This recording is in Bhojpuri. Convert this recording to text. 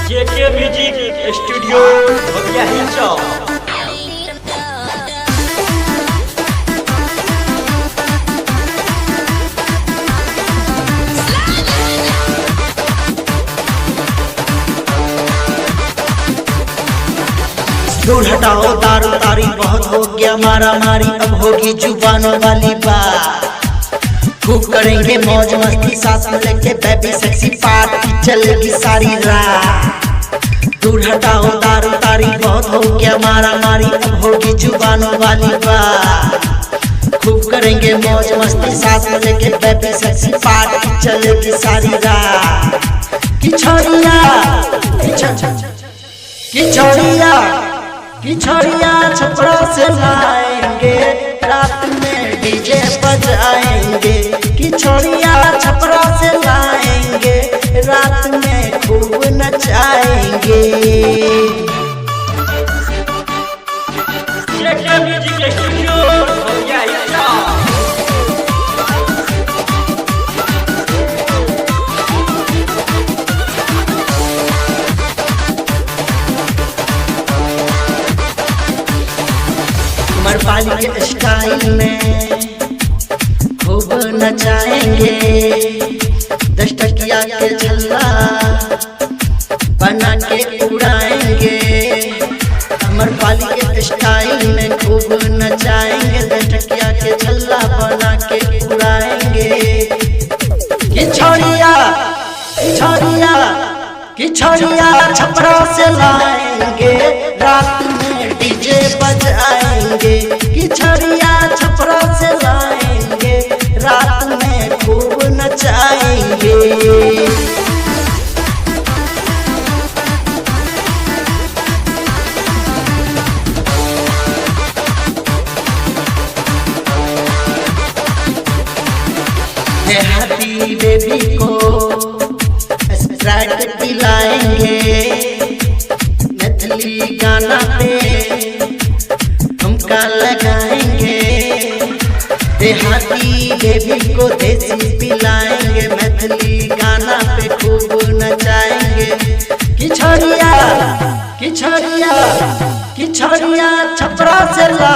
जेके म्यूजिक स्टूडियो भगिया हिलचो। दूर हटाओ दारू तारी बहुत हो गया मारा मारी, अब होगी जुबानों वाली बात। खूब करेंगे मौज मस्ती साथ में लेके बेबी सेक्सी पार्टी चलेगी सारी रात। दूर हटाओ दारू तारी बहुत हो गया मारा मारी, अब होगी जुबानों वाली बात। खूब करेंगे मौज मस्ती साथ में लेके बेबी सेक्सी पार्टी चलेगी सारी रात। किछड़िया छपरा से लाएंगे, रात में डीजे बजाएंगे। किछड़िया छपरा से लाएंगे, रात में खूब नचाएंगे। जेके म्यूजिक स्टूडियो भगिया हिलचो। मरपाली के स्टाइल में खूब नचाएंगे। 10 टकिया के झल्ला बना के उड़ाएंगे। मरपाली के स्टाइल में खूब नचाएंगे। 10 टकिया के झल्ला बना के उड़ाएंगे। किछड़िया छपरा से लाएंगे, रात में डीजे बजाएंगे। किछड़िया छपरा से लाएंगे, रात में खूब नचाएंगे। हैप्पी बेबी को स्प्राइट पिलाएंगे। मैथिली गाना पे ठुमका लगाएंगे। देहाती बेबी को देसी पिलाएंगे। मैथिली गाना पे खूब नचाएंगे। किछड़िया छपरा से ला